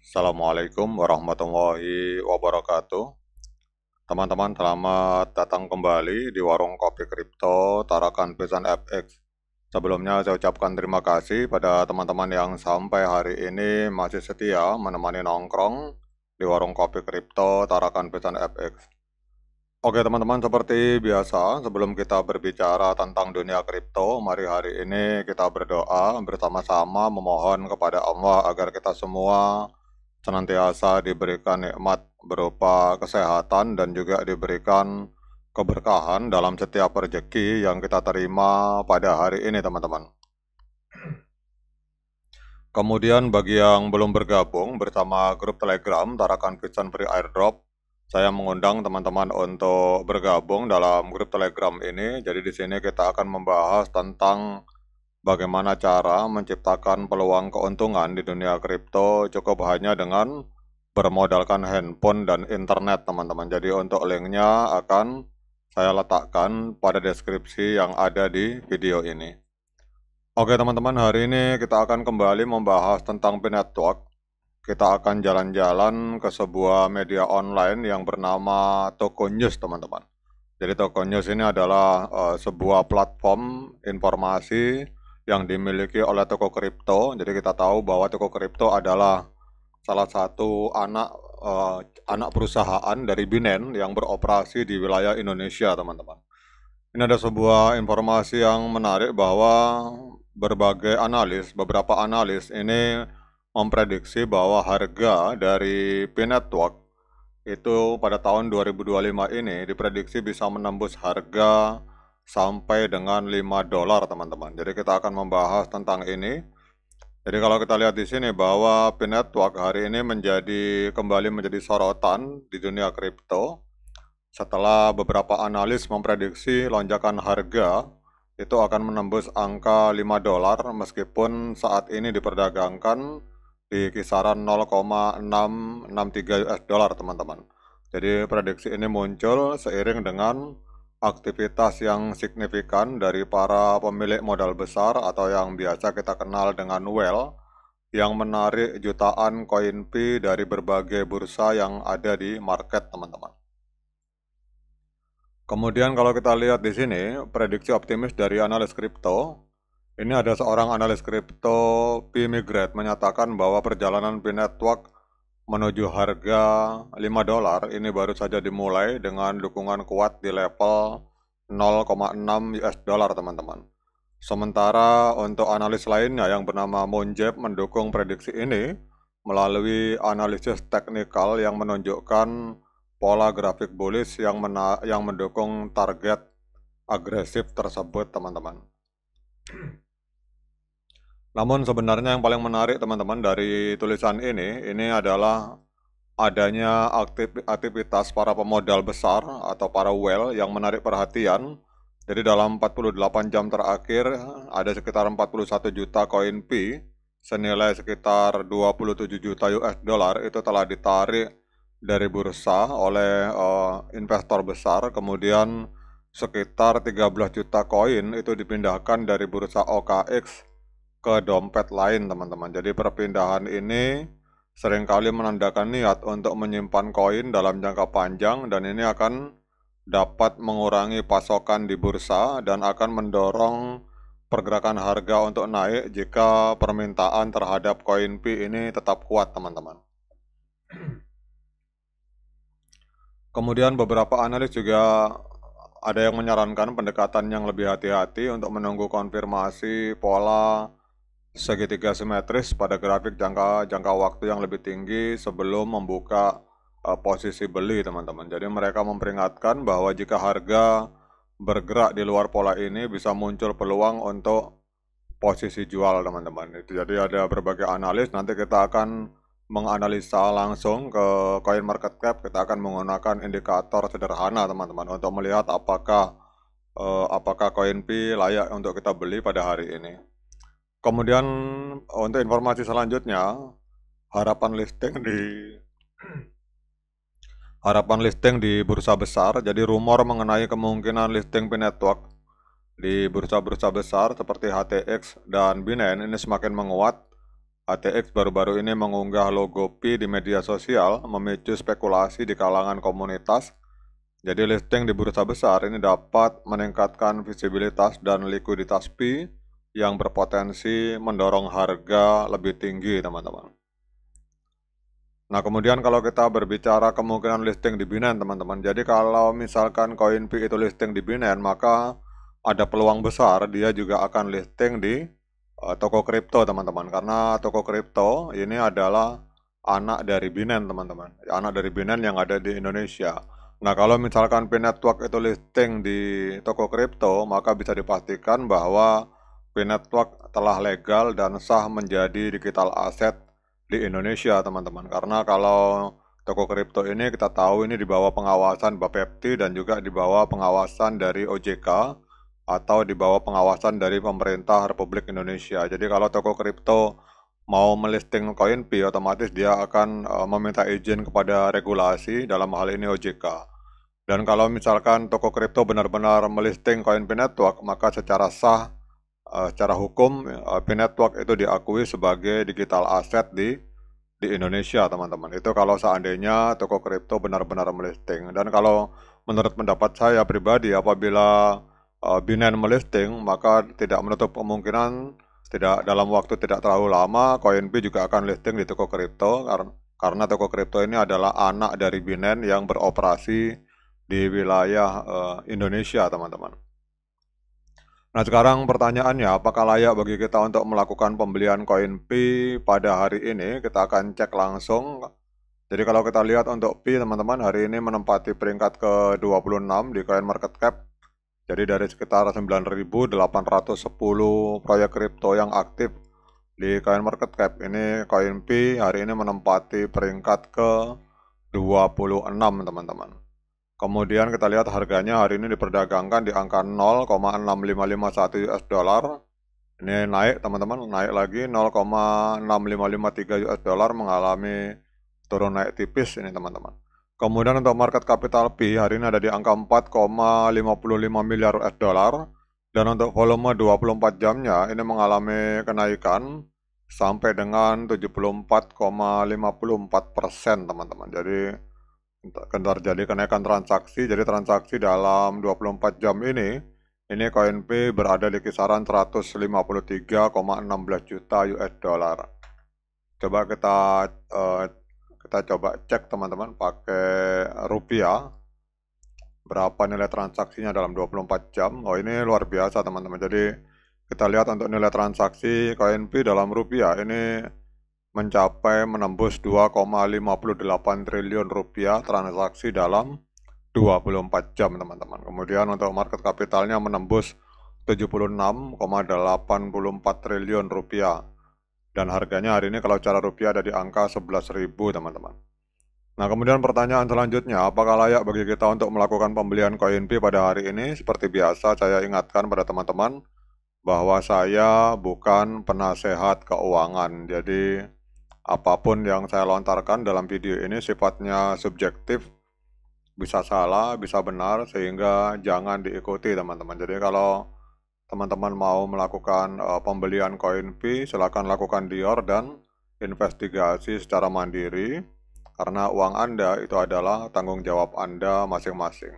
Assalamualaikum warahmatullahi wabarakatuh. Teman-teman, selamat datang kembali di Warung Kopi Kripto Tarakan Pesan FX. Sebelumnya saya ucapkan terima kasih pada teman-teman yang sampai hari ini masih setia menemani nongkrong di Warung Kopi Kripto Tarakan Pesan FX. Oke teman-teman, seperti biasa sebelum kita berbicara tentang dunia kripto, mari hari ini kita berdoa bersama-sama memohon kepada Allah agar kita semua senantiasa diberikan nikmat berupa kesehatan dan juga diberikan keberkahan dalam setiap rezeki yang kita terima pada hari ini teman-teman. Kemudian bagi yang belum bergabung bersama grup Telegram Tarakan Vision Free Airdrop, saya mengundang teman-teman untuk bergabung dalam grup Telegram ini. Jadi di sini kita akan membahas tentang bagaimana cara menciptakan peluang keuntungan di dunia kripto cukup hanya dengan bermodalkan handphone dan internet teman-teman. Jadi untuk linknya akan saya letakkan pada deskripsi yang ada di video ini. Oke teman-teman, hari ini kita akan kembali membahas tentang P-Network. Kita akan jalan-jalan ke sebuah media online yang bernama Toko News teman-teman. Jadi Toko News ini adalah sebuah platform informasi yang dimiliki oleh toko kripto. Jadi kita tahu bahwa toko kripto adalah salah satu anak perusahaan dari Binance yang beroperasi di wilayah Indonesia teman-teman. Ini ada sebuah informasi yang menarik bahwa beberapa analis ini memprediksi bahwa harga dari P-Network itu pada tahun 2025 ini diprediksi bisa menembus harga sampai dengan $5 teman-teman. Jadi kita akan membahas tentang ini. Jadi kalau kita lihat di sini bahwa P-Network hari ini kembali menjadi sorotan di dunia kripto setelah beberapa analis memprediksi lonjakan harga itu akan menembus angka $5 meskipun saat ini diperdagangkan di kisaran 0,663 US dollar teman-teman. Jadi prediksi ini muncul seiring dengan aktivitas yang signifikan dari para pemilik modal besar atau yang biasa kita kenal dengan whale yang menarik jutaan koin P dari berbagai bursa yang ada di market teman-teman. Kemudian kalau kita lihat di sini, prediksi optimis dari analis kripto, ini ada seorang analis kripto P-Migrate menyatakan bahwa perjalanan P-Network menuju harga $5 ini baru saja dimulai dengan dukungan kuat di level 0,6 US dollar teman-teman. Sementara untuk analis lainnya yang bernama Monjeb mendukung prediksi ini melalui analisis teknikal yang menunjukkan pola grafik bullish yang mendukung target agresif tersebut teman-teman. Namun sebenarnya yang paling menarik teman-teman dari tulisan ini adalah adanya aktivitas para pemodal besar atau para whale yang menarik perhatian. Jadi dalam 48 jam terakhir ada sekitar 41 juta koin P senilai sekitar 27 juta US dollar itu telah ditarik dari bursa oleh investor besar. Kemudian sekitar 13 juta koin itu dipindahkan dari bursa OKX ke dompet lain teman-teman. Jadi perpindahan ini seringkali menandakan niat untuk menyimpan koin dalam jangka panjang dan ini akan dapat mengurangi pasokan di bursa dan akan mendorong pergerakan harga untuk naik jika permintaan terhadap koin P ini tetap kuat teman-teman. Kemudian beberapa analis juga ada yang menyarankan pendekatan yang lebih hati-hati untuk menunggu konfirmasi pola segitiga simetris pada grafik jangka waktu yang lebih tinggi sebelum membuka posisi beli teman-teman. Jadi mereka memperingatkan bahwa jika harga bergerak di luar pola ini bisa muncul peluang untuk posisi jual teman-teman. Jadi ada berbagai analis, nanti kita akan menganalisa langsung ke coin market cap. Kita akan menggunakan indikator sederhana teman-teman untuk melihat apakah koin P layak untuk kita beli pada hari ini. Kemudian untuk informasi selanjutnya, harapan listing di bursa besar. Jadi rumor mengenai kemungkinan listing P-Network di bursa-bursa besar seperti HTX dan Binance ini semakin menguat ATX baru-baru ini mengunggah logo Pi di media sosial, memicu spekulasi di kalangan komunitas. Jadi listing di bursa besar ini dapat meningkatkan visibilitas dan likuiditas Pi yang berpotensi mendorong harga lebih tinggi, teman-teman. Nah, kemudian kalau kita berbicara kemungkinan listing di Binance, teman-teman. Jadi kalau misalkan koin Pi itu listing di Binance, maka ada peluang besar dia juga akan listing di toko kripto, teman-teman. Karena toko kripto ini adalah anak dari Binance, teman-teman. Anak dari Binance yang ada di Indonesia. Nah, kalau misalkan Pi Network itu listing di toko kripto, maka bisa dipastikan bahwa Pi Network telah legal dan sah menjadi digital asset di Indonesia, teman-teman. Karena kalau toko kripto ini kita tahu ini di bawah pengawasan Bapepti dan juga di bawah pengawasan dari OJK atau di bawah pengawasan dari pemerintah Republik Indonesia. Jadi kalau toko kripto mau melisting koin Pi, otomatis dia akan meminta izin kepada regulasi, dalam hal ini OJK. Dan kalau misalkan toko kripto benar-benar melisting koin Pi Network, maka secara sah, secara hukum, Pi Network itu diakui sebagai digital asset di Indonesia, teman-teman. Itu kalau seandainya toko kripto benar-benar melisting. Dan kalau menurut pendapat saya pribadi, apabila Binance melisting, maka tidak menutup kemungkinan dalam waktu tidak terlalu lama koin Pi juga akan listing di toko kripto, karena toko kripto ini adalah anak dari Binance yang beroperasi di wilayah Indonesia, teman-teman. Nah, sekarang pertanyaannya, apakah layak bagi kita untuk melakukan pembelian koin Pi pada hari ini? Kita akan cek langsung. Jadi kalau kita lihat untuk Pi, teman-teman, hari ini menempati peringkat ke-26 di CoinMarketCap. Jadi dari sekitar 9.810 proyek kripto yang aktif di CoinMarketCap, ini koin Pi hari ini menempati peringkat ke-26, teman-teman. Kemudian kita lihat harganya hari ini diperdagangkan di angka 0,6551 US dollar. Ini naik, teman-teman, naik lagi 0,6553 US dollar, mengalami turun naik tipis ini, teman-teman. Kemudian untuk market capital Pi hari ini ada di angka 4,55 miliar US dollar. Dan untuk volume 24 jamnya ini mengalami kenaikan sampai dengan 74,54%, teman-teman. Jadi terjadi kenaikan transaksi. Jadi transaksi dalam 24 jam ini koin Pi berada di kisaran 153,16 juta US dollar. Coba kita coba cek, teman-teman, pakai rupiah. Berapa nilai transaksinya dalam 24 jam. Oh, ini luar biasa, teman-teman. Jadi kita lihat untuk nilai transaksi koin Pi dalam rupiah ini menembus 2,58 triliun rupiah transaksi dalam 24 jam, teman-teman. Kemudian untuk market kapitalnya menembus 76,84 triliun rupiah. Dan harganya hari ini kalau cara rupiah ada di angka 11.000, teman-teman. Nah, kemudian pertanyaan selanjutnya, apakah layak bagi kita untuk melakukan pembelian koin Pi pada hari ini? Seperti biasa, saya ingatkan pada teman-teman bahwa saya bukan penasehat keuangan. Jadi, apapun yang saya lontarkan dalam video ini sifatnya subjektif, bisa salah, bisa benar, sehingga jangan diikuti, teman-teman. Jadi kalau teman-teman mau melakukan pembelian koin Pi, silakan lakukan dior dan investigasi secara mandiri, karena uang Anda itu adalah tanggung jawab Anda masing-masing.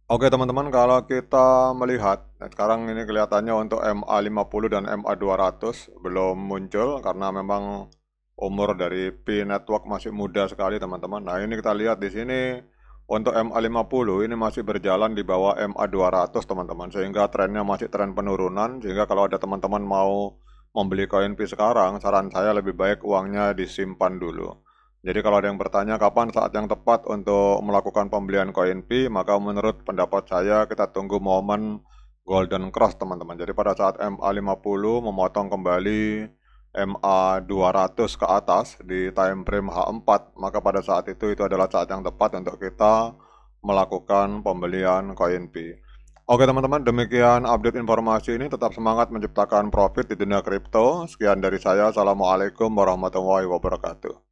Oke, teman-teman, kalau kita melihat, sekarang ini kelihatannya untuk MA50 dan MA200 belum muncul, karena memang umur dari Pi Network masih muda sekali, teman-teman. Nah, ini kita lihat di sini, untuk MA50 ini masih berjalan di bawah MA200, teman-teman, sehingga trennya masih tren penurunan. Sehingga kalau ada teman-teman mau membeli koin Pi sekarang, saran saya lebih baik uangnya disimpan dulu. Jadi kalau ada yang bertanya kapan saat yang tepat untuk melakukan pembelian koin Pi, maka menurut pendapat saya kita tunggu momen golden cross, teman-teman. Jadi pada saat MA50 memotong kembali MA200 ke atas di time frame H4, maka pada saat itu adalah saat yang tepat untuk kita melakukan pembelian koin Pi. Oke, teman-teman, demikian update informasi ini. Tetap semangat menciptakan profit di dunia kripto. Sekian dari saya. Assalamualaikum warahmatullahi wabarakatuh.